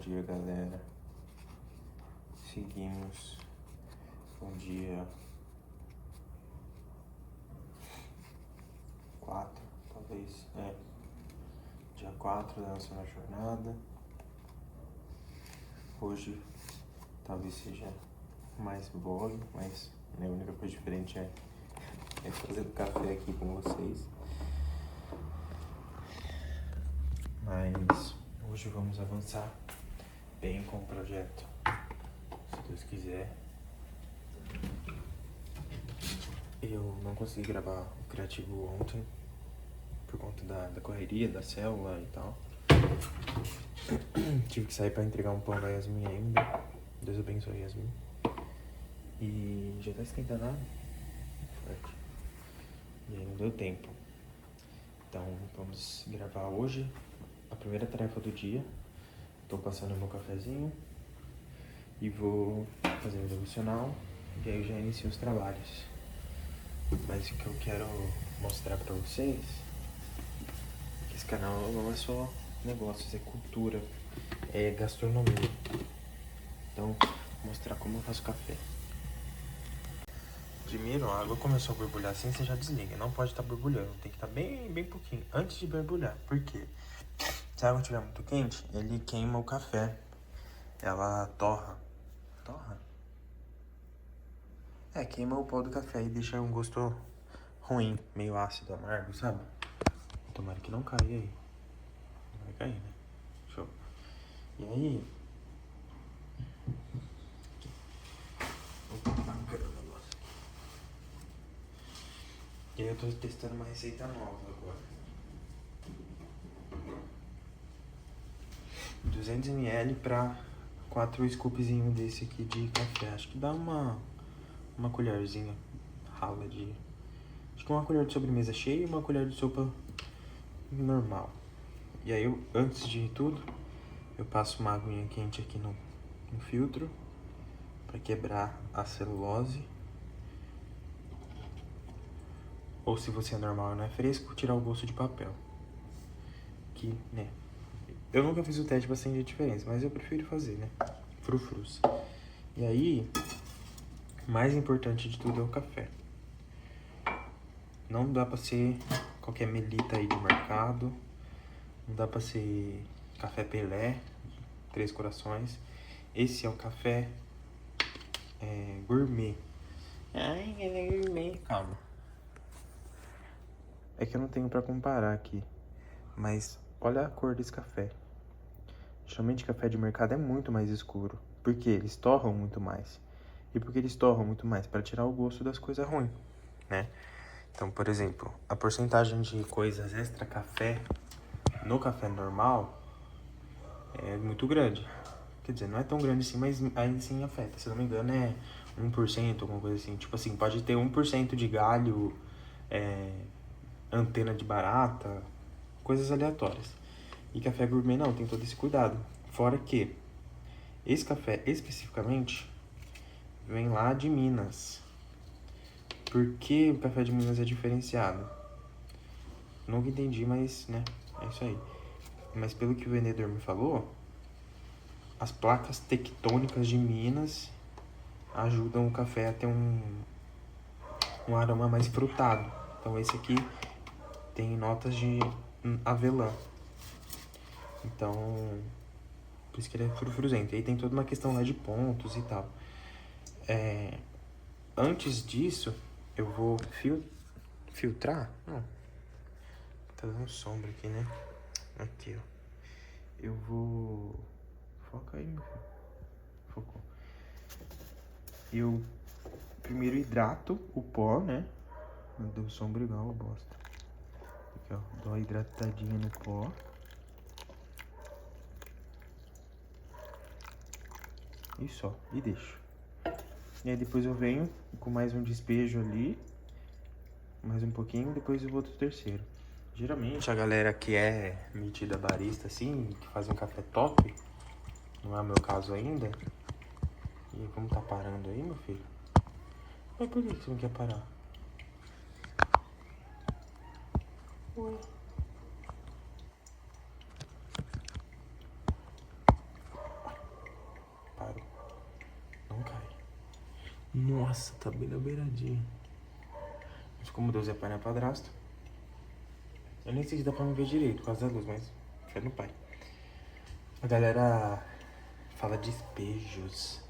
dia, galera. Seguimos. Bom dia 4, talvez. Dia 4 da nossa jornada. Hoje talvez seja mais vlog, mas a única coisa diferente é fazer o café aqui com vocês. Mas hoje vamos avançar bem com o projeto, se Deus quiser. Eu não consegui gravar o criativo ontem por conta da correria, da célula e tal. Tive que sair pra entregar um pão da Yasmin ainda. Deus abençoe, Yasmin. E já tá esquentando a água forte. E aí não deu tempo. Então vamos gravar hoje a primeira tarefa do dia. Tô passando meu cafezinho e vou fazer o devocional. E aí eu já inicio os trabalhos. Mas o que eu quero mostrar pra vocês é que esse canal não é só negócios, é cultura, é gastronomia. Então, vou mostrar como eu faço café. Primeiro, a água começou a borbulhar assim, você já desliga. Não pode estar borbulhando, tem que estar bem pouquinho antes de borbulhar. Por quê? Se a água estiver muito quente, ele queima o café. Ela torra. Torra? Queima o pó do café e deixa um gosto ruim, meio ácido, amargo, sabe? Tomara que não caia aí. Não vai cair, né? Show. E aí... E aí eu tô testando uma receita nova agora. 200 ml pra 4 scoopzinhos desse aqui de café. Acho que dá uma colherzinha rala de... Acho que uma colher de sobremesa cheia e uma colher de sopa normal. E aí, antes de tudo, eu passo uma aguinha quente aqui no filtro pra quebrar a celulose. Ou se você é normal e não é fresco, tirar o gosto de papel. Que, né? Eu nunca fiz o teste pra sentir a diferença, mas eu prefiro fazer, né? Frufrus. E aí, mais importante de tudo é o café. Não dá pra ser qualquer melita aí do mercado. Não dá pra ser café Pelé, Três Corações. Esse é o café gourmet. Ai, é gourmet. Calma. É que eu não tenho pra comparar aqui. Mas olha a cor desse café. Geralmente café de mercado é muito mais escuro. Porque eles torram muito mais. E por que eles torram muito mais? Para tirar o gosto das coisas ruins, né? Então, por exemplo, a porcentagem de coisas extra café no café normal é muito grande. Quer dizer, não é tão grande assim, mas ainda assim afeta. Se eu não me engano, é 1%, alguma coisa assim. Tipo assim, pode ter 1% de galho, antena de barata, coisas aleatórias. E café gourmet não, tem todo esse cuidado. Fora que esse café especificamente vem lá de Minas. Por que o café de Minas é diferenciado? Nunca entendi, mas, né, é isso aí. Mas pelo que o vendedor me falou, as placas tectônicas de Minas ajudam o café a ter um aroma mais frutado. Então esse aqui tem notas de avelã. Então, por isso que ele é frufruzento. E aí tem toda uma questão lá de pontos e tal. Antes disso, eu vou filtrar? Não. Tá dando sombra aqui, né? Aqui, ó. Eu vou... Foca aí, meu filho. Focou. Eu primeiro hidrato o pó, né? Deu sombra igual a bosta. Aqui, ó. Dou uma hidratadinha no pó. E só. E deixo. E aí depois eu venho com mais um despejo ali. Mais um pouquinho. Depois eu vou pro terceiro. Geralmente a galera que é metida barista assim, que faz um café top, não é o meu caso ainda. E como tá parando aí, meu filho? Mas por que você não quer parar? Ué. Nossa, tá bem na beiradinha. Mas como Deus é pai, não é padrasto. Eu nem sei se dá pra me ver direito por causa da luz, mas fé no pai. A galera fala de espejos.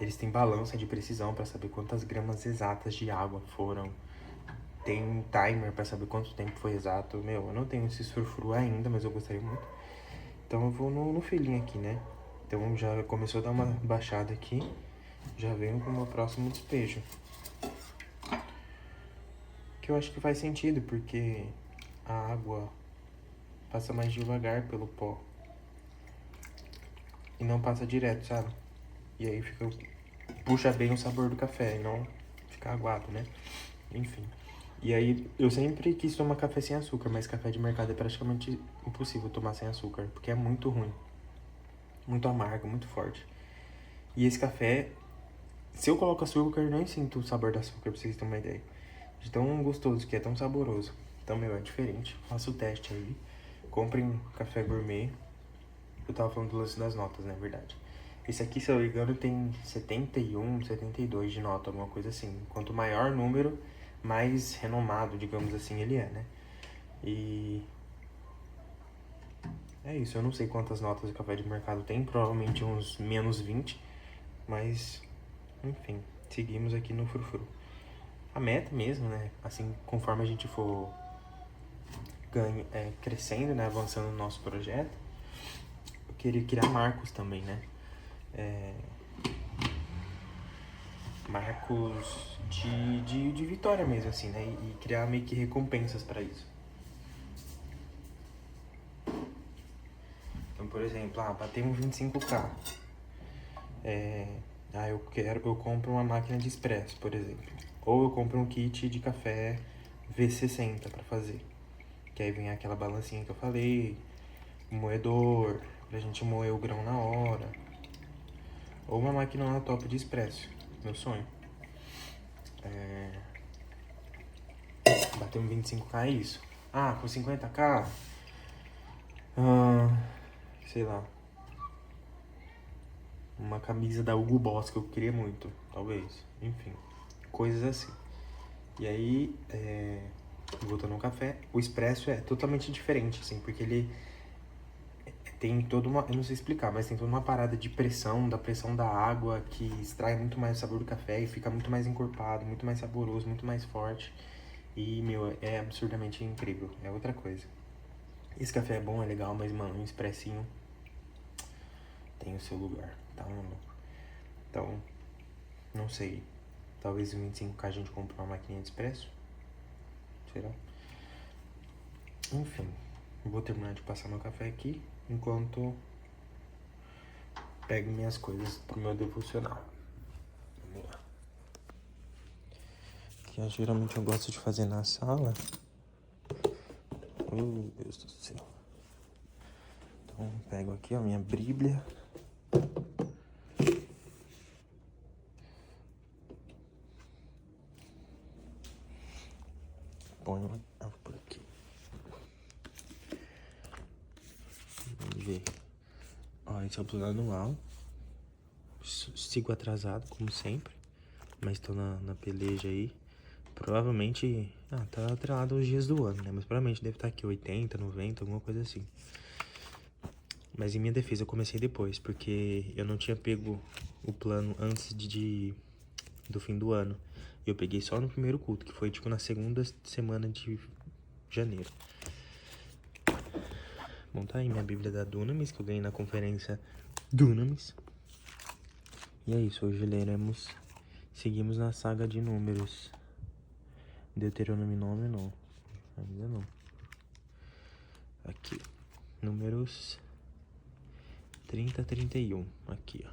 Eles têm balança de precisão pra saber quantas gramas exatas de água foram. Tem um timer pra saber quanto tempo foi exato. Meu, eu não tenho esse frufru ainda, mas eu gostaria muito. Então eu vou no feeling aqui, né? Então já começou a dar uma baixada aqui. Já venho pro meu próximo despejo. Que eu acho que faz sentido, porque a água passa mais devagar pelo pó. E não passa direto, sabe? E aí puxa bem o sabor do café e não fica aguado, né? Enfim. E aí, eu sempre quis tomar café sem açúcar, mas café de mercado é praticamente impossível tomar sem açúcar, porque é muito ruim. Muito amargo, muito forte. E esse café, se eu coloco açúcar, eu nem sinto o sabor do açúcar, pra vocês terem uma ideia. De tão gostoso que é, tão saboroso. Então, meu, é diferente. Faça o teste aí. Comprem café gourmet. Eu tava falando do lance das notas, né? Verdade. Esse aqui, se eu não me engano, tem 71, 72 de nota, alguma coisa assim. Quanto maior número, mais renomado, digamos assim, ele é, né? E é isso, eu não sei quantas notas o café de mercado tem, provavelmente uns menos 20, mas, enfim, seguimos aqui no frufru. A meta mesmo, né? Assim, conforme a gente for crescendo, né? Avançando no nosso projeto, eu queria criar marcos também, né? Marcos de vitória mesmo, assim, né? E criar meio que recompensas pra isso. Então, por exemplo, batei um 25k. Eu compro uma máquina de expresso, por exemplo. Ou eu compro um kit de café V60 pra fazer. Que aí vem aquela balancinha que eu falei, o moedor, pra gente moer o grão na hora. Ou uma máquina top de expresso, meu sonho. Bater um 25k é isso. Com 50k, sei lá, uma camisa da Hugo Boss que eu queria muito, talvez. Enfim, coisas assim. E aí, voltando ao café, o expresso é totalmente diferente, assim, porque ele tem toda uma, eu não sei explicar, mas tem toda uma parada de pressão, da pressão da água, que extrai muito mais o sabor do café e fica muito mais encorpado, muito mais saboroso, muito mais forte. E, meu, é absurdamente incrível, é outra coisa. Esse café é bom, é legal, mas, mano, um expressinho tem o seu lugar, tá, mano? Então, não sei, talvez em 25k a gente compre uma maquininha de expresso, será? Enfim, vou terminar de passar meu café aqui, enquanto pego minhas coisas pro meu devocional. Vamos lá. Que geralmente eu gosto de fazer na sala. Oh, Deus do céu. Então, pego aqui a minha Bíblia. Ponho por aqui. Vamos ver. Esse é o plano anual. Sigo atrasado, como sempre. Mas tô na peleja aí. Provavelmente, tá atrelado aos dias do ano, né? Mas provavelmente deve estar aqui 80, 90, alguma coisa assim. Mas em minha defesa eu comecei depois, porque eu não tinha pego o plano antes do fim do ano. Eu peguei só no primeiro culto, que foi tipo na segunda semana de janeiro. Bom, tá aí minha Bíblia da Dunamis, que eu ganhei na conferência Dunamis. E é isso, hoje seguimos na saga de números. Deuteronômio não, ainda não. Aqui, números 30 a 31, aqui, ó.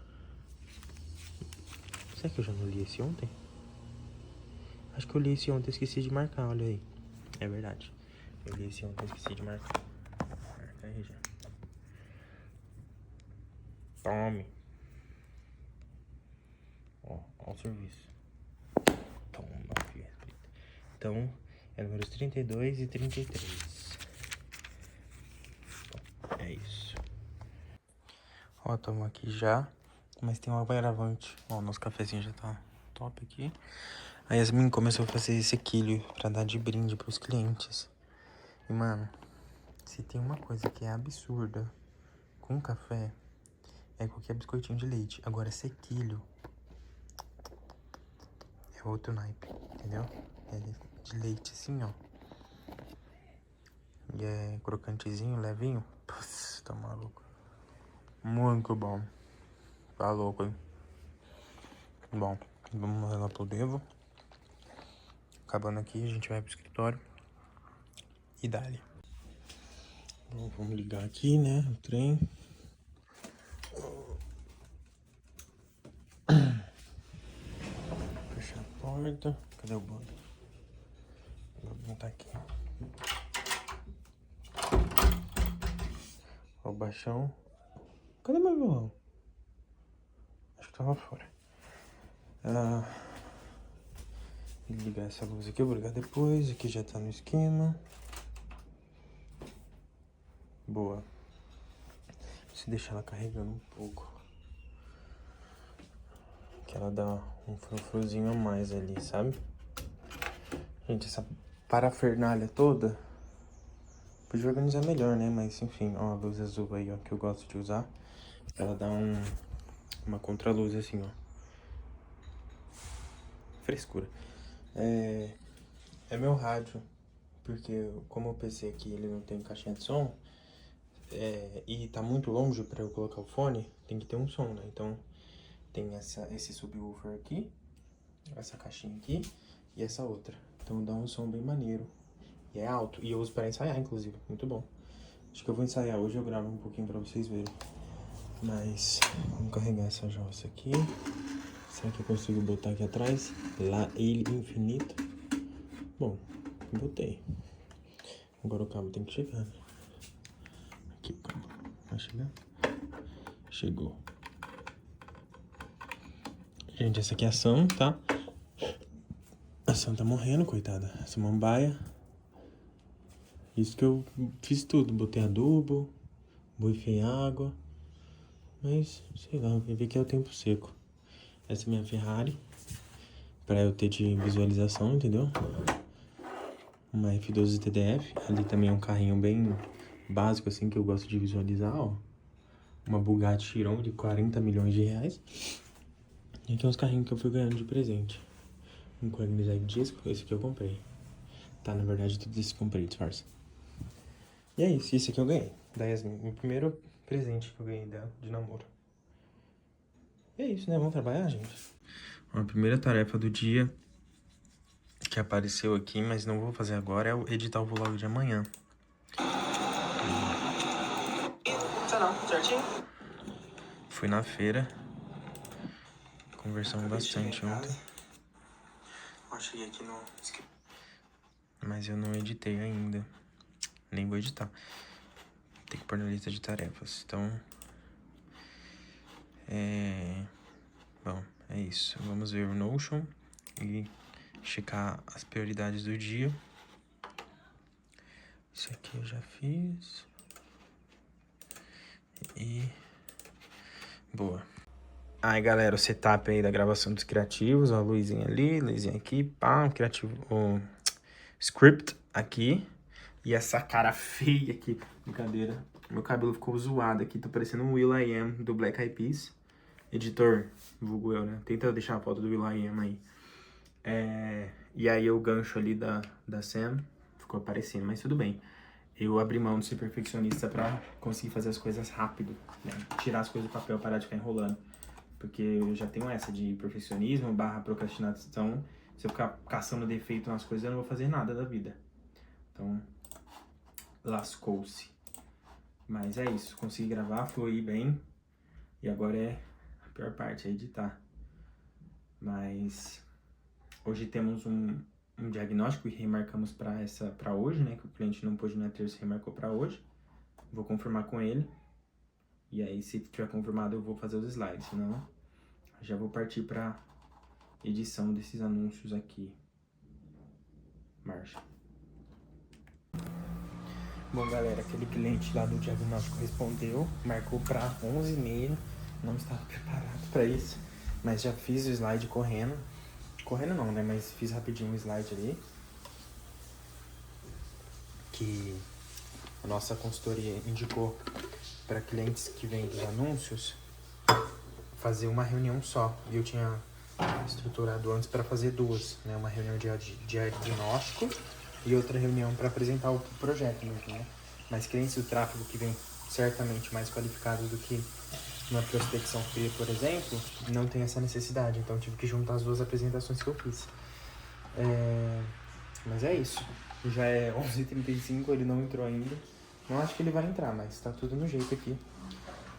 Será que eu já não li esse ontem? Acho que eu li esse ontem e esqueci de marcar, olha aí. É verdade, eu li esse ontem e esqueci de marcar. Marca aí já. Tome. Ó o serviço. Toma, filha. Então, é números 32 e 33. Bom, é isso. Ó, estamos aqui já Mas tem um agravante. Ó, nosso cafezinho já tá top aqui. A Yasmin começou a fazer esse quilo pra dar de brinde pros clientes. E, mano, se tem uma coisa que é absurda com café, é qualquer biscoitinho de leite. Agora, sequilho é outro naipe, entendeu? É de leite assim, ó. E é crocantezinho, levinho. Putz, tá maluco. Muito bom. Tá louco, hein? Bom, vamos lá pro Devo. Acabando aqui, a gente vai pro escritório. E dali. Bom, vamos ligar aqui, né? O trem. Fechar a porta. Cadê o bolo? O bolo tá aqui. Ó, o baixão. Cadê meu violão? Acho que tá lá fora. Vou ligar essa luz aqui, eu vou ligar depois. Aqui já tá no esquema. Boa. Se deixar ela carregando um pouco. Que ela dá um frufruzinho a mais ali, sabe? Gente, essa parafernália toda podia organizar melhor, né? Mas enfim, ó, a luz azul aí, ó, que eu gosto de usar. Ela dá uma contraluz assim, ó. Frescura. É meu rádio, porque como o PC aqui ele não tem caixinha de som, e tá muito longe pra eu colocar o fone, tem que ter um som, né? Então tem esse subwoofer aqui, essa caixinha aqui e essa outra. Então dá um som bem maneiro. E é alto, e eu uso pra ensaiar, inclusive, muito bom. Acho que eu vou ensaiar hoje, eu gravo um pouquinho pra vocês verem. Mas vamos carregar essa jossa aqui. Será que eu consigo botar aqui atrás? Lá ele infinito. Bom, botei. Agora o cabo tem que chegar, né? Aqui o cabo. Vai chegar? Chegou. Gente, essa aqui é a Sam, tá? A Sam tá morrendo, coitada. Essa mambaia. Isso que eu fiz tudo. Botei adubo, borrifei água. Mas, sei lá, eu vi que é o tempo seco. Essa é minha Ferrari. Pra eu ter de visualização, entendeu? Uma F12 TDF. Ali também é um carrinho bem básico, assim, que eu gosto de visualizar, ó. Uma Bugatti Chiron de 40 milhões de reais. E aqui é uns carrinhos que eu fui ganhando de presente. Um Koenigsegg Disco, esse aqui eu comprei. Tá, na verdade, tudo isso eu comprei, disfarça. E é isso, esse aqui eu ganhei, da Yasmin. O primeiro presente que eu ganhei dela, de namoro. E é isso, né? Vamos trabalhar, gente? A primeira tarefa do dia que apareceu aqui, mas não vou fazer agora, é editar o vlog de amanhã. Não, certinho? Fui na feira. Conversamos bastante ontem. Ó, cheguei aqui no... Mas eu não editei ainda. Nem vou editar. Tem que pôr na lista de tarefas. Então... Bom, é isso. Vamos ver o Notion e checar as prioridades do dia. Isso aqui eu já fiz. E... boa. Aí, galera, o setup aí da gravação dos criativos. Ó, a luzinha ali, luzinha aqui. Pá, o criativo... o script aqui. E essa cara feia aqui. Brincadeira. Meu cabelo ficou zoado aqui. Tô parecendo um will.i.am do Black Eyed Peas. Editor, vulgo eu, né? Tenta deixar a foto do will.i.am aí. E aí o gancho ali da Sam ficou aparecendo, mas tudo bem. Eu abri mão de ser perfeccionista pra conseguir fazer as coisas rápido, né? Tirar as coisas do papel, parar de ficar enrolando. Porque eu já tenho essa de perfeccionismo / procrastinação. Se eu ficar caçando defeito nas coisas, eu não vou fazer nada da vida. Então, lascou-se. Mas é isso, consegui gravar, fluir bem. E agora é a pior parte, é editar. Mas hoje temos um diagnóstico e remarcamos para hoje, né? Que o cliente não pôde na terça, remarcou para hoje. Vou confirmar com ele. E aí, se tiver confirmado, eu vou fazer os slides. Senão, já vou partir para edição desses anúncios aqui. Marcha. Bom, galera, aquele cliente lá do diagnóstico respondeu, marcou para 11h30. não estava preparado para isso, mas já fiz o slide correndo. Correndo não, né? Mas fiz rapidinho o slide ali. Que a nossa consultoria indicou para clientes que vendem anúncios fazer uma reunião só. E eu tinha estruturado antes para fazer duas, né? Uma reunião de diagnóstico e outra reunião para apresentar o projeto mesmo, né? Mas clientes do tráfego que vêm certamente mais qualificados do que na prospecção fria, por exemplo, não tem essa necessidade. Então tive que juntar as duas apresentações que eu fiz. Mas é isso. Já é 11h35, ele não entrou ainda. Não acho que ele vai entrar, mas tá tudo no jeito aqui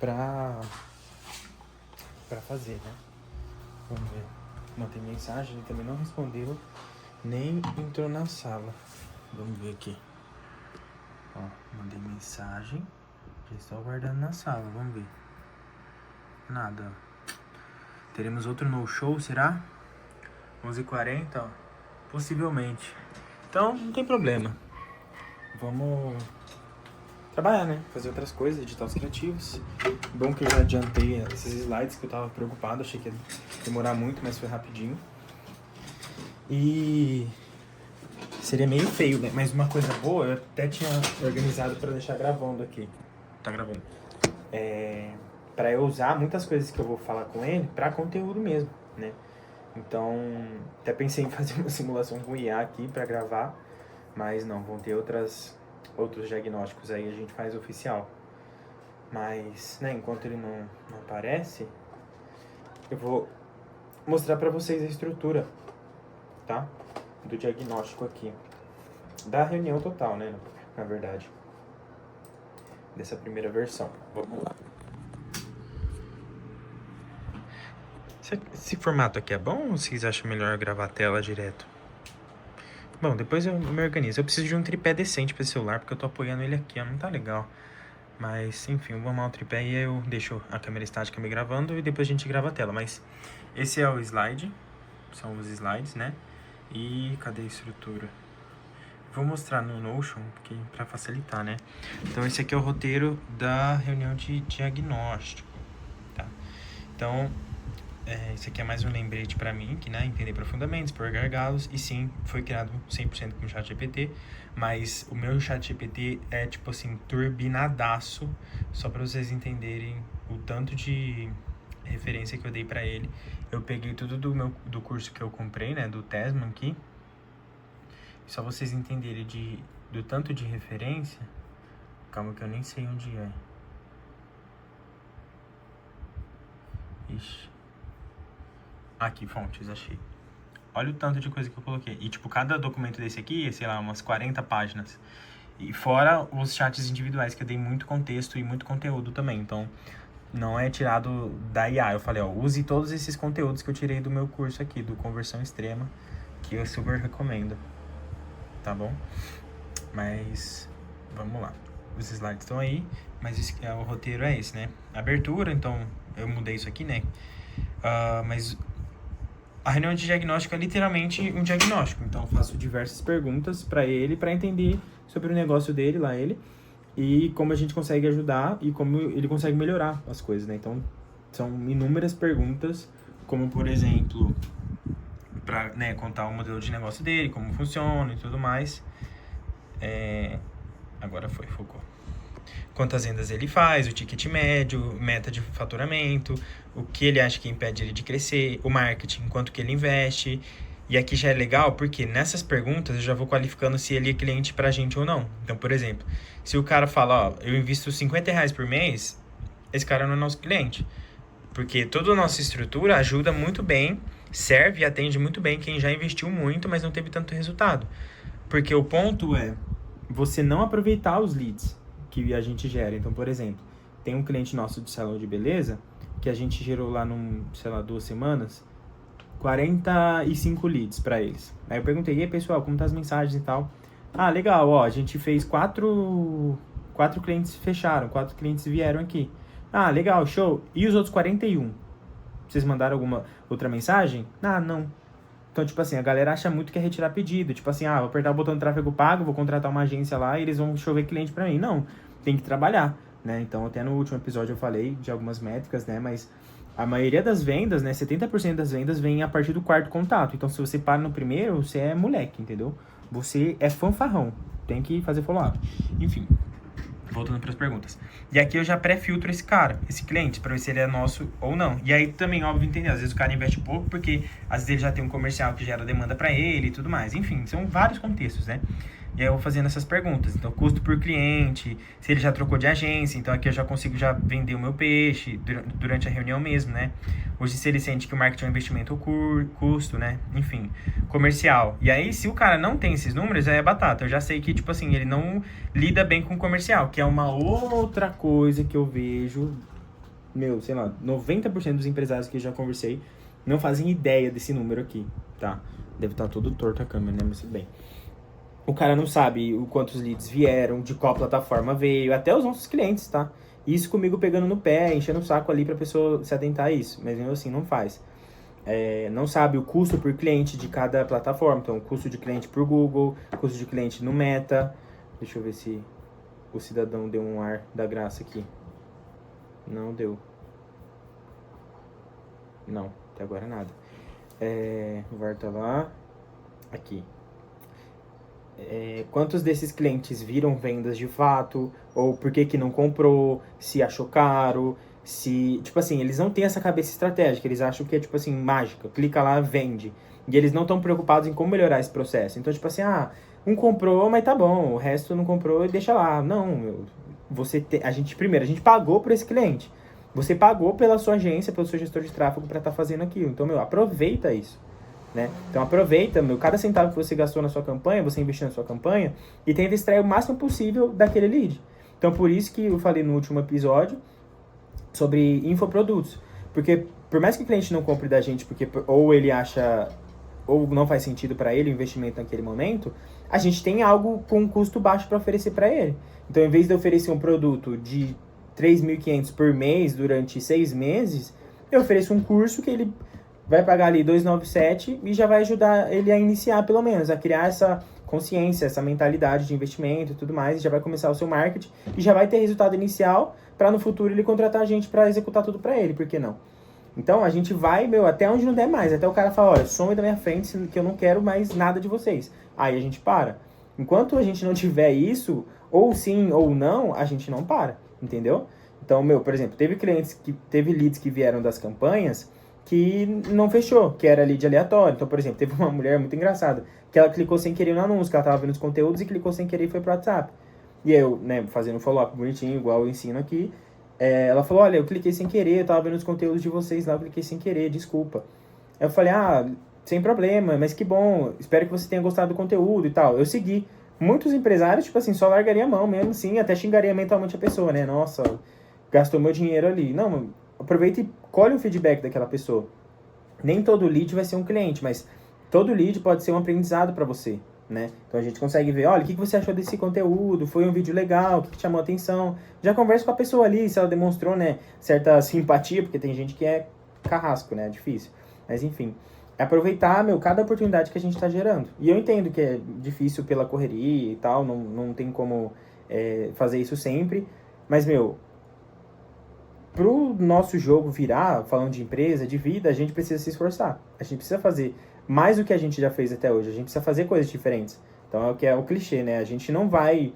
pra fazer, né? Vamos ver. Mandei mensagem, ele também não respondeu, nem entrou na sala. Vamos ver aqui. Ó, mandei mensagem, já estou aguardando na sala, vamos ver. Nada. Teremos outro no-show, será? 11h40, ó. Possivelmente. Então, não tem problema. Vamos trabalhar, né? Fazer outras coisas, editar os criativos. Bom que eu já adiantei esses slides que eu tava preocupado. Achei que ia demorar muito, mas foi rapidinho. E seria meio feio, né? Mas uma coisa boa, eu até tinha organizado pra deixar gravando aqui. Tá gravando. Pra eu usar muitas coisas que eu vou falar com ele pra conteúdo mesmo, né? Então, até pensei em fazer uma simulação com IA aqui pra gravar, mas não, vão ter outros diagnósticos aí, a gente faz oficial. Mas, né, enquanto ele não aparece, eu vou mostrar pra vocês a estrutura, tá? Do diagnóstico aqui. Da reunião total, né, na verdade. Dessa primeira versão. Vamos lá. Esse formato aqui é bom ou vocês acham melhor gravar a tela direto? Bom, depois eu me organizo. Eu preciso de um tripé decente para esse celular, porque eu tô apoiando ele aqui, ó, não tá legal. Mas, enfim, eu vou arrumar o tripé e aí eu deixo a câmera estática me gravando e depois a gente grava a tela. Mas esse é o slide, são os slides, né? E cadê a estrutura? Vou mostrar no Notion, porque para facilitar, né? Então, esse aqui é o roteiro da reunião de diagnóstico, tá? Então, esse aqui é mais um lembrete para mim, que, né, entender profundamente, expor gargalos, e sim, foi criado 100% com o ChatGPT, mas o meu ChatGPT é, tipo assim, turbinadaço, só para vocês entenderem o tanto de referência que eu dei para ele. Eu peguei tudo do curso que eu comprei, né, do Tesman aqui, só vocês entenderem do tanto de referência. Calma que eu nem sei onde é. Ixi. Aqui, fontes, achei. Olha o tanto de coisa que eu coloquei. E, tipo, cada documento desse aqui, sei lá, umas 40 páginas. E fora os chats individuais, que eu dei muito contexto e muito conteúdo também. Então, não é tirado da IA. Eu falei, ó, use todos esses conteúdos que eu tirei do meu curso aqui, do Conversão Extrema, que eu super recomendo. Tá bom? Mas, vamos lá. Os slides estão aí, mas o roteiro é esse, né? Abertura, então, eu mudei isso aqui, né? Mas a reunião de diagnóstico é literalmente um diagnóstico. Então, eu faço diversas perguntas para ele, para entender sobre o negócio dele, e como a gente consegue ajudar e como ele consegue melhorar as coisas, né? Então, são inúmeras perguntas, como, por exemplo, para, né, contar o modelo de negócio dele, como funciona e tudo mais. Agora focou. Quantas vendas ele faz, o ticket médio, meta de faturamento, o que ele acha que impede ele de crescer, o marketing, quanto que ele investe. E aqui já é legal porque nessas perguntas eu já vou qualificando se ele é cliente pra gente ou não. Então, por exemplo, se o cara fala, ó, eu invisto R$50 por mês, esse cara não é nosso cliente. Porque toda a nossa estrutura ajuda muito bem, serve e atende muito bem quem já investiu muito, mas não teve tanto resultado. Porque o ponto é você não aproveitar os leads que a gente gera. Então, por exemplo, tem um cliente nosso de salão de beleza que a gente gerou lá sei lá, 2 semanas, 45 leads para eles. Aí eu perguntei, e aí, pessoal, como tá as mensagens e tal? Ah, legal, ó, a gente fez 4 clientes fecharam, 4 clientes vieram aqui. Ah, legal, show. E os outros 41? Vocês mandaram alguma outra mensagem? Ah, não. Então, tipo assim, a galera acha muito que é retirar pedido. Tipo assim, vou apertar o botão de tráfego pago, vou contratar uma agência lá e eles vão chover cliente pra mim. Não, tem que trabalhar, né? Então, até no último episódio eu falei de algumas métricas, né? Mas a maioria das vendas, né? 70% das vendas vem a partir do quarto contato. Então, se você para no primeiro, você é moleque, entendeu? Você é fanfarrão. Tem que fazer follow-up. Enfim, voltando para as perguntas. E aqui eu já pré-filtro esse cara, esse cliente, para ver se ele é nosso ou não. E aí também, óbvio, entender. Às vezes o cara investe pouco porque às vezes ele já tem um comercial que gera demanda para ele e tudo mais. Enfim, são vários contextos, né? E aí eu vou fazendo essas perguntas. Então, custo por cliente, se ele já trocou de agência. Então, aqui eu já consigo já vender o meu peixe durante a reunião mesmo, né? Hoje, se ele sente que o marketing é um investimento ou custo, né? Enfim, comercial. E aí, se o cara não tem esses números, aí é batata. Eu já sei que, tipo assim, ele não lida bem com o comercial, que é uma outra coisa que eu vejo. Meu, sei lá, 90% dos empresários que eu já conversei não fazem ideia desse número aqui, tá? Deve estar todo torto a câmera, né? Mas tudo bem. O cara não sabe o quantos leads vieram, de qual plataforma veio, até os nossos clientes, tá? Isso comigo pegando no pé, enchendo o saco ali pra pessoa se atentar a isso. Mas mesmo assim, não faz. Não sabe o custo por cliente de cada plataforma. Então, custo de cliente por Google, custo de cliente no Meta. Deixa eu ver se o cidadão deu um ar da graça aqui. Não deu. Não, até agora nada. O VAR tá lá. Aqui. Quantos desses clientes viram vendas de fato, ou por que não comprou, se achou caro, se... Tipo assim, eles não têm essa cabeça estratégica, eles acham que é, tipo assim, mágica, clica lá, vende. E eles não estão preocupados em como melhorar esse processo. Então, tipo assim, um comprou, mas tá bom, o resto não comprou e deixa lá. Não, a gente pagou por esse cliente. Você pagou pela sua agência, pelo seu gestor de tráfego para estar fazendo aquilo. Então, aproveita isso. Né? Então aproveita, cada centavo que você gastou na sua campanha, você investiu na sua campanha e tenta extrair o máximo possível daquele lead. Então por isso que eu falei no último episódio sobre infoprodutos. Porque por mais que o cliente não compre da gente, porque ou ele acha, ou não faz sentido para ele o investimento naquele momento, a gente tem algo com um custo baixo para oferecer para ele. Então em vez de oferecer um produto de 3.500 por mês durante 6 meses, eu ofereço um curso que ele vai pagar ali 297 e já vai ajudar ele a iniciar, pelo menos, a criar essa consciência, essa mentalidade de investimento e tudo mais, e já vai começar o seu marketing e já vai ter resultado inicial para no futuro ele contratar a gente para executar tudo para ele, por que não? Então a gente vai, até onde não der mais, até o cara falar, olha, some da minha frente que eu não quero mais nada de vocês. Aí a gente para. Enquanto a gente não tiver isso, ou sim ou não, a gente não para, entendeu? Então, por exemplo, teve leads que vieram das campanhas que não fechou, que era lead aleatório. Então, por exemplo, teve uma mulher muito engraçada, que ela clicou sem querer no anúncio, que ela tava vendo os conteúdos e clicou sem querer e foi pro WhatsApp. E aí eu, fazendo um follow-up bonitinho, igual eu ensino aqui, ela falou, olha, eu cliquei sem querer, eu tava vendo os conteúdos de vocês lá, eu cliquei sem querer, desculpa. Eu falei, sem problema, mas que bom, espero que você tenha gostado do conteúdo e tal. Eu segui. Muitos empresários, tipo assim, só largaria a mão mesmo, sim, até xingaria mentalmente a pessoa, né? Nossa, gastou meu dinheiro ali. Não, aproveita e colhe o feedback daquela pessoa. Nem todo lead vai ser um cliente, mas todo lead pode ser um aprendizado para você, né? Então a gente consegue ver, olha, o que você achou desse conteúdo? Foi um vídeo legal? O que chamou a atenção? Já conversa com a pessoa ali, se ela demonstrou, né, certa simpatia, porque tem gente que é carrasco, né? É difícil. Mas enfim, é aproveitar, cada oportunidade que a gente está gerando. E eu entendo que é difícil pela correria e tal, não tem como fazer isso sempre, mas, pro nosso jogo virar, falando de empresa, de vida, a gente precisa se esforçar. A gente precisa fazer mais do que a gente já fez até hoje. A gente precisa fazer coisas diferentes. Então, é o clichê, né? A gente não vai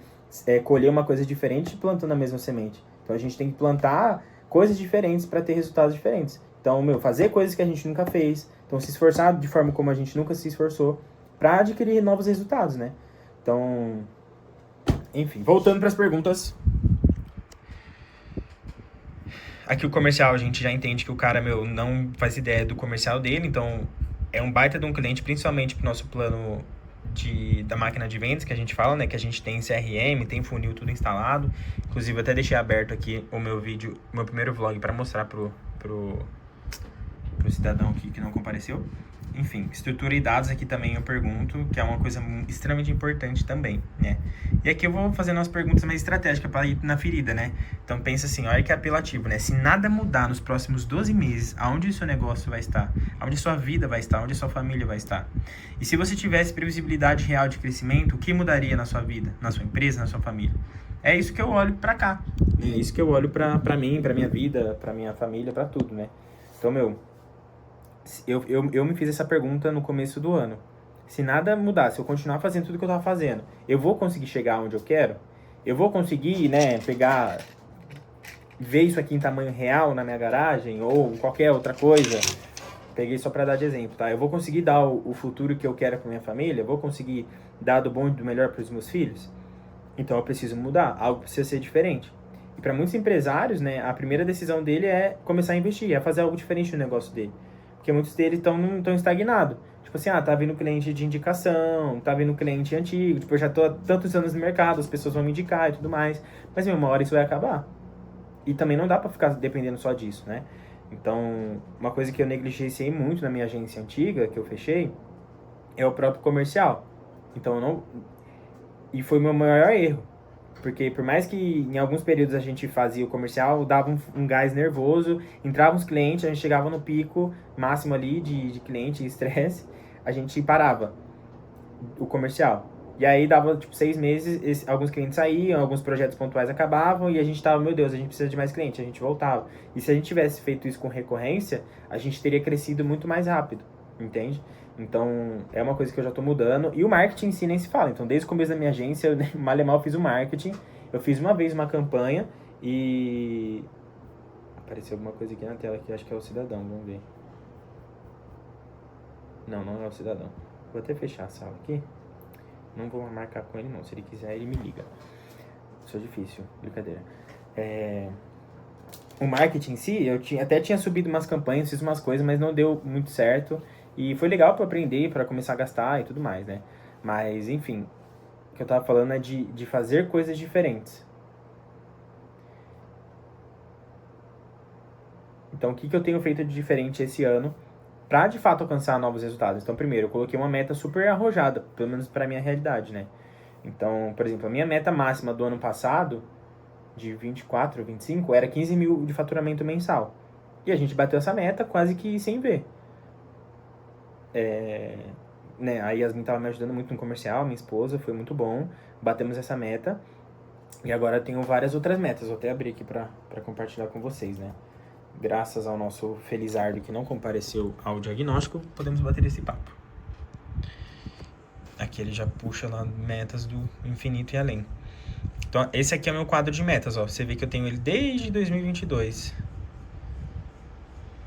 colher uma coisa diferente plantando a mesma semente. Então, a gente tem que plantar coisas diferentes para ter resultados diferentes. Então, fazer coisas que a gente nunca fez. Então, se esforçar de forma como a gente nunca se esforçou para adquirir novos resultados, né? Então, enfim, voltando para as perguntas. Aqui o comercial, a gente já entende que o cara, não faz ideia do comercial dele, então é um baita de um cliente, principalmente pro nosso plano da máquina de vendas, que a gente fala, né, que a gente tem CRM, tem funil, tudo instalado. Inclusive, eu até deixei aberto aqui o meu vídeo, meu primeiro vlog, para mostrar pro cidadão aqui que não compareceu. Enfim, estrutura e dados aqui também eu pergunto, que é uma coisa extremamente importante também, né? E aqui eu vou fazendo umas perguntas mais estratégicas para ir na ferida, né? Então pensa assim, olha que apelativo, né? Se nada mudar nos próximos 12 meses, aonde o seu negócio vai estar? Aonde a sua vida vai estar? Aonde a sua família vai estar? E se você tivesse previsibilidade real de crescimento, o que mudaria na sua vida, na sua empresa, na sua família? é isso que eu olho pra cá. É isso que eu olho pra mim, pra minha vida, pra minha família, pra tudo, né? Então, eu me fiz essa pergunta no começo do ano. Se nada mudar, se eu continuar fazendo tudo que eu tava fazendo, eu vou conseguir chegar onde eu quero? Eu vou conseguir, né, ver isso aqui em tamanho real na minha garagem ou qualquer outra coisa? Peguei só pra dar de exemplo, tá? Eu vou conseguir dar o futuro que eu quero pra minha família? Eu vou conseguir dar do bom e do melhor pros meus filhos? Então eu preciso mudar, algo precisa ser diferente. E para muitos empresários, né, a primeira decisão dele é começar a investir, é fazer algo diferente no negócio dele. Porque muitos deles estão estagnados. Tipo assim, tá vindo cliente de indicação, tá vindo cliente antigo, tipo, eu já tô há tantos anos no mercado, as pessoas vão me indicar e tudo mais. Mas, uma hora isso vai acabar. E também não dá para ficar dependendo só disso, né? Então, uma coisa que eu negligenciei muito na minha agência antiga, que eu fechei, é o próprio comercial. Então, eu não... E foi o meu maior erro. Porque por mais que em alguns períodos a gente fazia o comercial, dava um gás nervoso, entravam os clientes, a gente chegava no pico máximo ali de cliente e estresse, a gente parava o comercial. E aí dava, tipo, 6 meses, alguns clientes saíam, alguns projetos pontuais acabavam e a gente tava, meu Deus, a gente precisa de mais clientes, a gente voltava. E se a gente tivesse feito isso com recorrência, a gente teria crescido muito mais rápido, entende? Então, é uma coisa que eu já tô mudando. E o marketing em si nem se fala. Então, desde o começo da minha agência, eu mal e mal fiz o marketing. Eu fiz uma vez uma campanha e... Apareceu alguma coisa aqui na tela que acho que é o cidadão, vamos ver. Não, não é o cidadão. Vou até fechar a sala aqui. Não vou marcar com ele não, se ele quiser ele me liga. Sou difícil, brincadeira. O marketing em si, até tinha subido umas campanhas, fiz umas coisas, mas não deu muito certo. E foi legal para aprender, para começar a gastar e tudo mais, né? Mas, enfim, o que eu tava falando é de fazer coisas diferentes. Então, o que eu tenho feito de diferente esse ano para de fato alcançar novos resultados? Então, primeiro, eu coloquei uma meta super arrojada, pelo menos para minha realidade, né? Então, por exemplo, a minha meta máxima do ano passado, de 24, 25, era 15 mil de faturamento mensal. E a gente bateu essa meta quase que sem ver. Né, a Yasmin estava me ajudando muito no comercial, minha esposa, foi muito bom. Batemos essa meta. E agora eu tenho várias outras metas. Vou até abrir aqui para compartilhar com vocês, né? Graças ao nosso Felizardo que não compareceu ao diagnóstico, podemos bater esse papo. Aqui ele já puxa lá metas do infinito e além. Então, esse aqui é o meu quadro de metas, ó. Você vê que eu tenho ele desde 2022.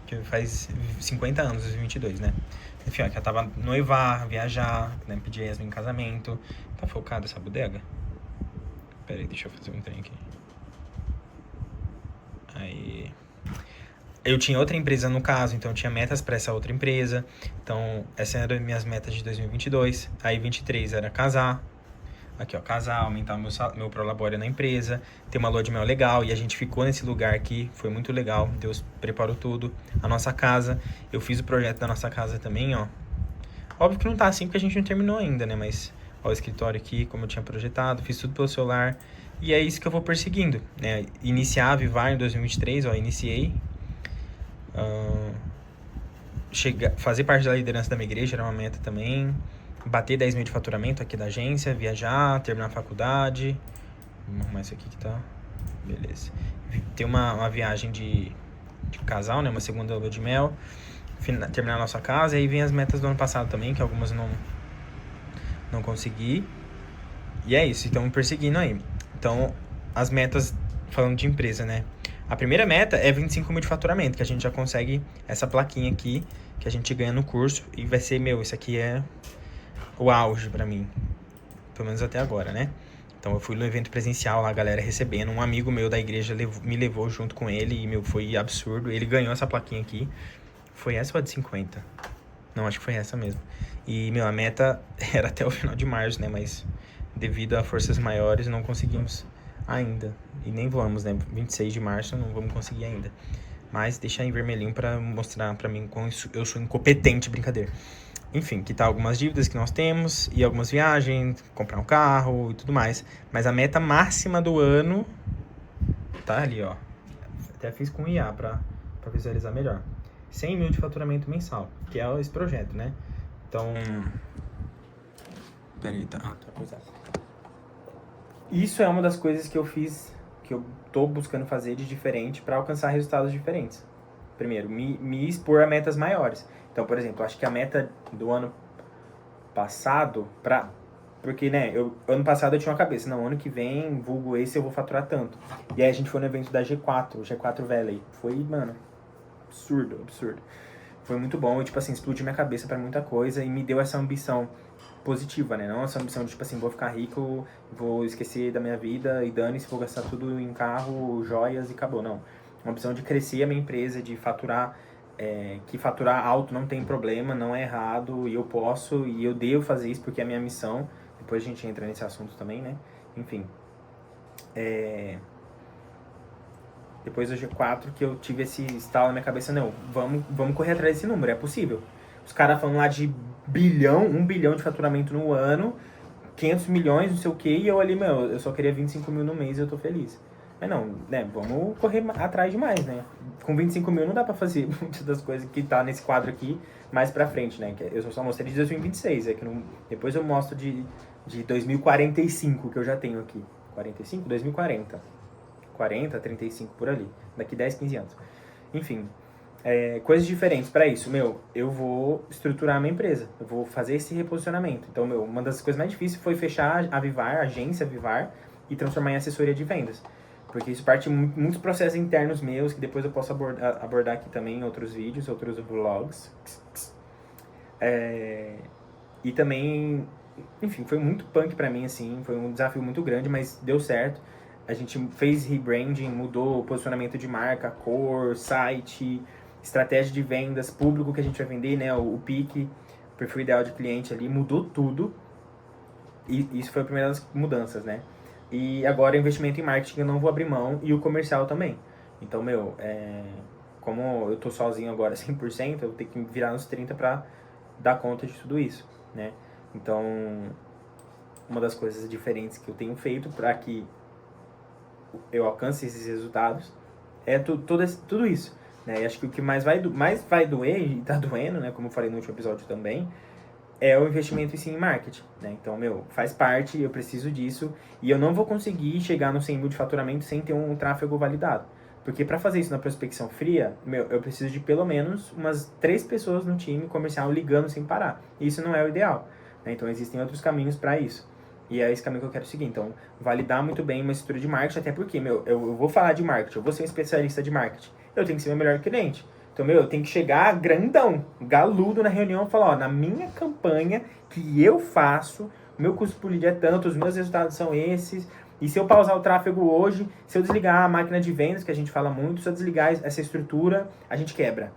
Que faz 50 anos, 2022, né? Enfim, ó, que eu tava noivar, viajar, né? Pedir a Yasmin em casamento. Tá focada essa bodega? Pera aí, deixa eu fazer um trem aqui. Aí... Eu tinha outra empresa no caso, então eu tinha metas para essa outra empresa. Então, essas eram minhas metas de 2022. Aí, 23 era casar. Aqui, ó, casar, aumentar meu prolabore na empresa, ter uma lua de mel legal. E a gente ficou nesse lugar aqui, foi muito legal. Deus preparou tudo. A nossa casa, eu fiz o projeto da nossa casa também, ó. Óbvio que não tá assim porque a gente não terminou ainda, né? Mas, ó, o escritório aqui, como eu tinha projetado, fiz tudo pelo celular. E é isso que eu vou perseguindo, né? Iniciar a Avivar em 2023, ó, iniciei. Fazer parte da liderança da minha igreja era uma meta também. Bater 10 mil de faturamento aqui da agência, viajar, terminar a faculdade. Vamos arrumar isso aqui que tá... Beleza. Ter uma viagem de casal, né? Uma segunda lua de mel. Terminar a nossa casa. E aí vem as metas do ano passado também, que algumas não consegui. E é isso, então perseguindo aí. Então, as metas, falando de empresa, né? A primeira meta é 25 mil de faturamento, que a gente já consegue essa plaquinha aqui, que a gente ganha no curso. E vai ser, isso aqui é o auge pra mim. Pelo menos até agora, né? Então eu fui no evento presencial lá, a galera recebendo. Um amigo meu da igreja me levou junto com ele e, foi absurdo. Ele ganhou essa plaquinha aqui. Foi essa ou a de 50? Não, acho que foi essa mesmo. E, a meta era até o final de março, né? Mas devido a forças maiores não conseguimos ainda. E nem vamos, né? 26 de março não vamos conseguir ainda. Mas deixar em vermelhinho pra mostrar pra mim como eu sou incompetente, brincadeira. Enfim, quitar algumas dívidas que nós temos e algumas viagens, comprar um carro e tudo mais. Mas a meta máxima do ano tá ali, ó. Até fiz com IA pra visualizar melhor. 100 mil de faturamento mensal, que é esse projeto, né? Então... Peraí, tá. isso é uma das coisas que eu fiz, que eu tô buscando fazer de diferente para alcançar resultados diferentes. Primeiro, me expor a metas maiores. Então, por exemplo, acho que a meta do ano passado, porque, né, ano passado eu tinha uma cabeça, não, ano que vem, vulgo esse, eu vou faturar tanto. E aí a gente foi no evento da G4, G4 Valley. Foi, mano, absurdo. Foi muito bom e, tipo assim, explodiu minha cabeça pra muita coisa e me deu essa ambição positiva, né? Não essa ambição de, tipo assim, vou ficar rico, vou esquecer da minha vida e dane-se, vou gastar tudo em carro, joias e acabou, não. Uma ambição de crescer a minha empresa, de faturar, que faturar alto não tem problema, não é errado e eu posso e eu devo fazer isso porque é a minha missão. Depois a gente entra nesse assunto também, né? Enfim. Depois do G4 que eu tive esse estalo na minha cabeça, não, vamos correr atrás desse número, é possível. Os caras falando lá de 1 bilhão de faturamento no ano, 500 milhões, não sei o que, e eu ali, meu, eu só queria 25 mil no mês e eu tô feliz. Mas não, né, vamos correr atrás de mais, né? Com 25 mil não dá pra fazer muitas das coisas que tá nesse quadro aqui mais pra frente, né? Eu só mostrei de 2026, é que depois eu mostro de 2045 que eu já tenho aqui. 45? 2040. 40, 35 por ali. Daqui 10, 15 anos. Enfim, coisas diferentes para isso. Eu vou estruturar a minha empresa. Eu vou fazer esse reposicionamento. Então, uma das coisas mais difíceis foi fechar a Vivar, a agência Vivar, e transformar em assessoria de vendas. Porque isso parte de muitos processos internos meus, que depois eu posso abordar aqui também em outros vídeos, outros vlogs. E também, enfim, foi muito punk pra mim, assim. Foi um desafio muito grande, mas deu certo. A gente fez rebranding, mudou o posicionamento de marca, cor, site, estratégia de vendas, público que a gente vai vender, né? O PIC, perfil ideal de cliente ali, mudou tudo. E isso foi a primeira das mudanças, né? E agora investimento em marketing eu não vou abrir mão e o comercial também. Então, como eu tô sozinho agora 100%, eu tenho que virar nos 30% pra dar conta de tudo isso, né? Então, uma das coisas diferentes que eu tenho feito para que eu alcance esses resultados é tudo isso, né? E acho que o que mais vai doer, e tá doendo, né? Como eu falei no último episódio também, é o investimento em marketing, né? Então, faz parte, eu preciso disso e eu não vou conseguir chegar no 100 mil de faturamento sem ter um tráfego validado. Porque para fazer isso na prospecção fria, eu preciso de pelo menos umas 3 pessoas no time comercial ligando sem parar. E isso não é o ideal, né? Então, existem outros caminhos para isso. E é esse caminho que eu quero seguir. Então, validar muito bem uma estrutura de marketing, até porque, eu vou falar de marketing, eu vou ser um especialista de marketing. Eu tenho que ser meu melhor cliente. Então, eu tenho que chegar grandão, galudo na reunião e falar, na minha campanha que eu faço, o meu custo por lead é tanto, os meus resultados são esses, e se eu pausar o tráfego hoje, se eu desligar a máquina de vendas, que a gente fala muito, se eu desligar essa estrutura, a gente quebra.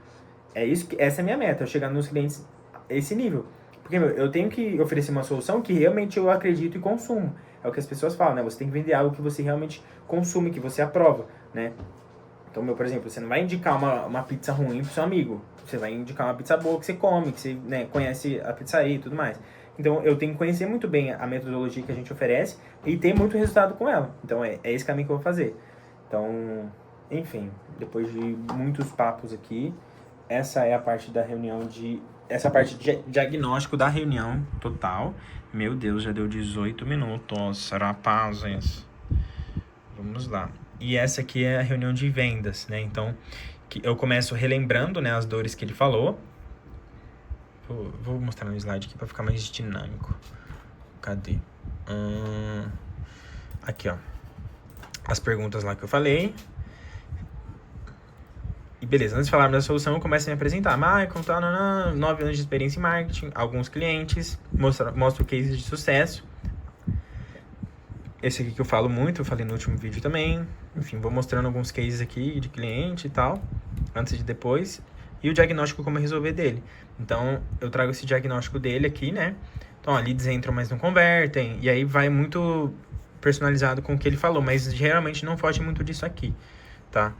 Essa é a minha meta, eu chegar nos clientes a esse nível. Porque, eu tenho que oferecer uma solução que realmente eu acredito e consumo. É o que as pessoas falam, né? Você tem que vender algo que você realmente consome, que você aprova, né? Então, por exemplo, você não vai indicar uma pizza ruim pro seu amigo. Você vai indicar uma pizza boa que você come, que você, né, conhece a pizzaria e tudo mais. Então, eu tenho que conhecer muito bem a metodologia que a gente oferece e ter muito resultado com ela. Então, é esse caminho que eu vou fazer. Então, enfim, depois de muitos papos aqui, essa é a parte da reunião essa parte de diagnóstico da reunião total. Meu Deus, já deu 18 minutos, rapazes. Vamos lá. E essa aqui é a reunião de vendas, né? Então, eu começo relembrando, né, as dores que ele falou. Vou mostrar no slide aqui para ficar mais dinâmico. Cadê? Aqui, ó. As perguntas lá que eu falei. E beleza, antes de falarmos da solução, eu começo a me apresentar. Maicon, 9 anos de experiência em marketing, alguns clientes, mostro cases de sucesso. Esse aqui que eu falo muito, eu falei no último vídeo também. Enfim, vou mostrando alguns cases aqui de cliente e tal, antes e depois. E o diagnóstico, como resolver dele. Então, eu trago esse diagnóstico dele aqui, né? Então, ó, leads entram, mas não convertem. E aí vai muito personalizado com o que ele falou, mas geralmente não foge muito disso aqui, tá?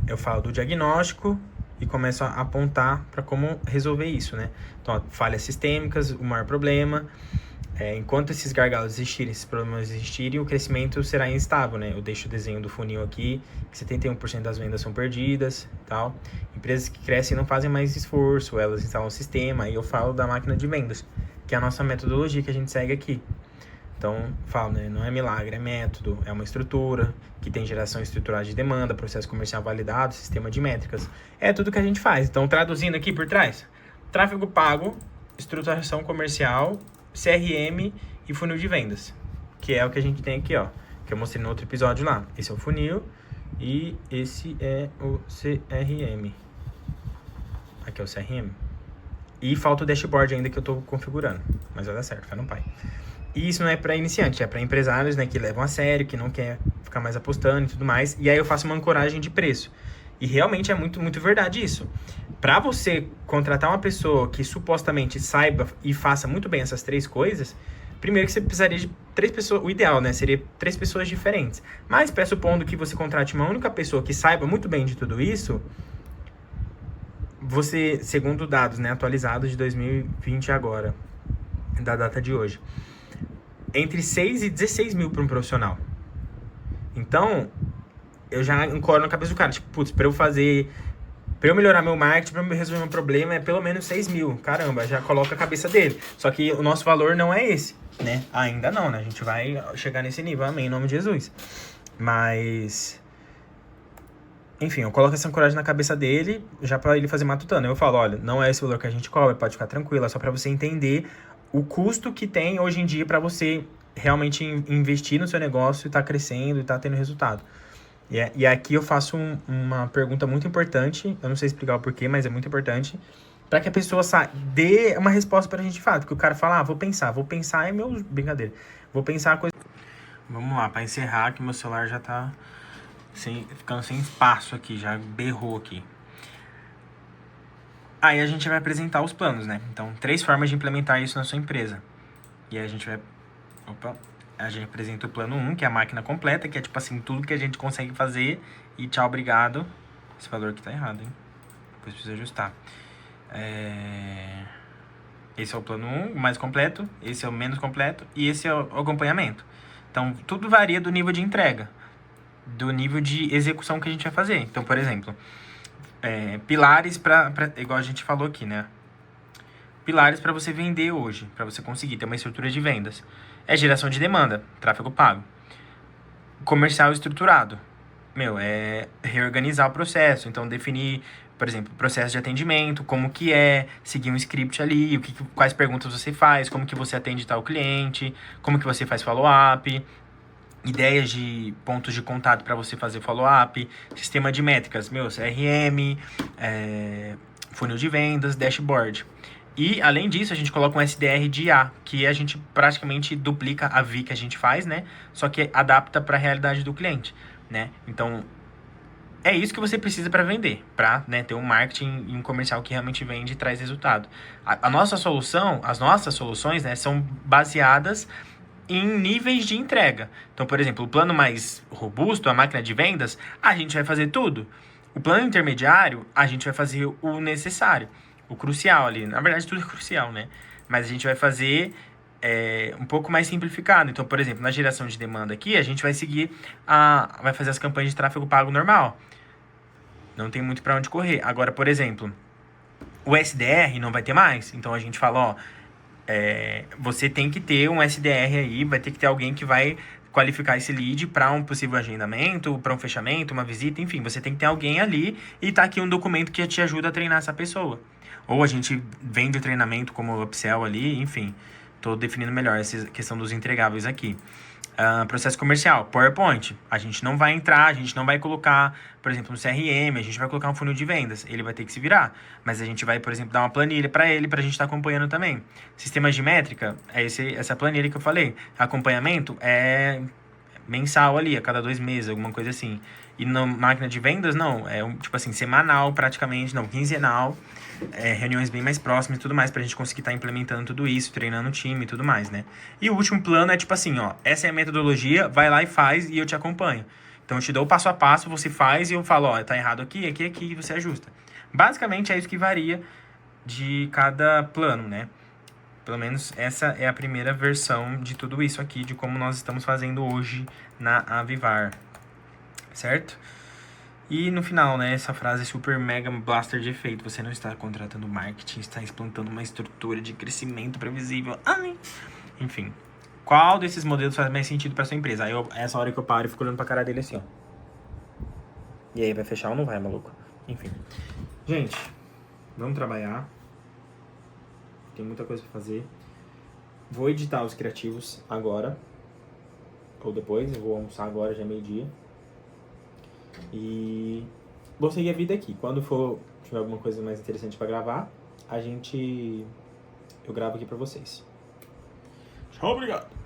Eu falo do diagnóstico e começo a apontar para como resolver isso, né? Então, ó, falhas sistêmicas, o maior problema. Enquanto esses gargalos existirem, esses problemas existirem, o crescimento será instável, né? Eu deixo o desenho do funil aqui, que 71% das vendas são perdidas, tal. Empresas que crescem não fazem mais esforço, elas instalam o sistema, e eu falo da máquina de vendas, que é a nossa metodologia que a gente segue aqui. Então, falo, né? Não é milagre, é método, é uma estrutura que tem geração estruturada de demanda, processo comercial validado, sistema de métricas. É tudo que a gente faz. Então, traduzindo aqui por trás, tráfego pago, estruturação comercial, CRM e funil de vendas, que é o que a gente tem aqui, ó, que eu mostrei no outro episódio lá. Esse é o funil e esse é o CRM. Aqui é o CRM. E falta o dashboard ainda que eu tô configurando, mas vai dar certo, fé no pai. E isso não é para iniciante, é para empresários, né, que levam a sério, que não quer ficar mais apostando e tudo mais. E aí eu faço uma ancoragem de preço. E realmente é muito, muito verdade isso. Para você contratar uma pessoa que supostamente saiba e faça muito bem essas 3 coisas, primeiro que você precisaria de 3 pessoas, o ideal, né, seria 3 pessoas diferentes. Mas pressupondo que você contrate uma única pessoa que saiba muito bem de tudo isso, você, segundo dados, né, atualizados de 2020 agora, da data de hoje, entre 6 e 16 mil para um profissional. Então, eu já ancoro na cabeça do cara, tipo, putz, para eu melhorar meu marketing, para eu resolver meu problema, é pelo menos 6 mil. Caramba, já coloca a cabeça dele. Só que o nosso valor não é esse, né? Ainda não, né? A gente vai chegar nesse nível, amém, em nome de Jesus. Mas, enfim, eu coloco essa ancoragem na cabeça dele, já para ele fazer matutando. Eu falo, olha, não é esse o valor que a gente cobra, pode ficar tranquilo, é só para você entender o custo que tem hoje em dia para você realmente investir no seu negócio e tá crescendo e tá tendo resultado. E aqui eu faço uma pergunta muito importante, eu não sei explicar o porquê, mas é muito importante, para que a pessoa dê uma resposta pra gente de fato. Porque o cara fala, vou pensar é meu... Brincadeira. Vou pensar a coisa... Vamos lá, para encerrar, que meu celular já tá ficando sem espaço aqui, já berrou aqui. Aí a gente vai apresentar os planos, né? Então, 3 formas de implementar isso na sua empresa. E aí a gente vai... A gente apresenta o plano 1, que é a máquina completa, que é tipo assim, tudo que a gente consegue fazer e tchau, obrigado. Esse valor aqui tá errado, hein? Depois precisa ajustar. Esse é o plano 1, o mais completo, esse é o menos completo e esse é o acompanhamento. Então, tudo varia do nível de entrega, do nível de execução que a gente vai fazer. Então, por exemplo, pilares igual a gente falou aqui, né? Pilares para você vender hoje, para você conseguir ter uma estrutura de vendas. É geração de demanda, tráfego pago. Comercial estruturado. É reorganizar o processo. Então, definir, por exemplo, processo de atendimento, como que seguir um script ali, quais perguntas você faz, como que você atende tal cliente, como que você faz follow-up, ideias de pontos de contato para você fazer follow-up, sistema de métricas, CRM, funil de vendas, dashboard. E, além disso, a gente coloca um SDR de IA, que a gente praticamente duplica a VI que a gente faz, né? Só que adapta para a realidade do cliente, né? Então, é isso que você precisa para vender, para, né, ter um marketing e um comercial que realmente vende e traz resultado. As nossas soluções, né, são baseadas em níveis de entrega. Então, por exemplo, o plano mais robusto, a máquina de vendas, a gente vai fazer tudo. O plano intermediário, a gente vai fazer o necessário. O crucial ali, na verdade tudo é crucial, né? Mas a gente vai fazer um pouco mais simplificado. Então, por exemplo, na geração de demanda aqui, a gente vai vai fazer as campanhas de tráfego pago normal. Não tem muito para onde correr. Agora, por exemplo, o SDR não vai ter mais. Então a gente fala, você tem que ter um SDR aí, vai ter que ter alguém que vai qualificar esse lead para um possível agendamento, para um fechamento, uma visita, enfim, você tem que ter alguém ali e tá aqui um documento que te ajuda a treinar essa pessoa. Ou a gente vende o treinamento como upsell ali, enfim. Tô definindo melhor essa questão dos entregáveis aqui. Processo comercial, PowerPoint. A gente não vai entrar, a gente não vai colocar, por exemplo, no CRM, a gente vai colocar um funil de vendas. Ele vai ter que se virar. Mas a gente vai, por exemplo, dar uma planilha para ele, pra gente estar acompanhando também. Sistemas de métrica, é essa planilha que eu falei. Acompanhamento é mensal ali, a cada 2 meses, alguma coisa assim. E na máquina de vendas, não. É tipo assim, semanal praticamente, não, quinzenal. Reuniões bem mais próximas e tudo mais, pra gente conseguir estar implementando tudo isso, treinando o time e tudo mais, né? E o último plano é tipo assim, essa é a metodologia, vai lá e faz e eu te acompanho. Então eu te dou o passo a passo, você faz e eu falo, tá errado aqui, e você ajusta. Basicamente é isso que varia de cada plano, né? Pelo menos essa é a primeira versão de tudo isso aqui, de como nós estamos fazendo hoje na Avivar, certo? E no final, né, essa frase super mega blaster de efeito. Você não está contratando marketing, está implantando uma estrutura de crescimento previsível. Ai! Enfim, Qual desses modelos faz mais sentido pra sua empresa? Aí essa hora que eu paro e fico olhando pra cara dele assim, ó. E aí, vai fechar ou não vai, maluco? Enfim. Gente, vamos trabalhar. Tem muita coisa pra fazer. Vou editar os criativos agora. Ou depois, eu vou almoçar agora, já é meio-dia. E vou seguir a vida aqui. Quando tiver alguma coisa mais interessante pra gravar, eu gravo aqui pra vocês. Tchau, obrigado.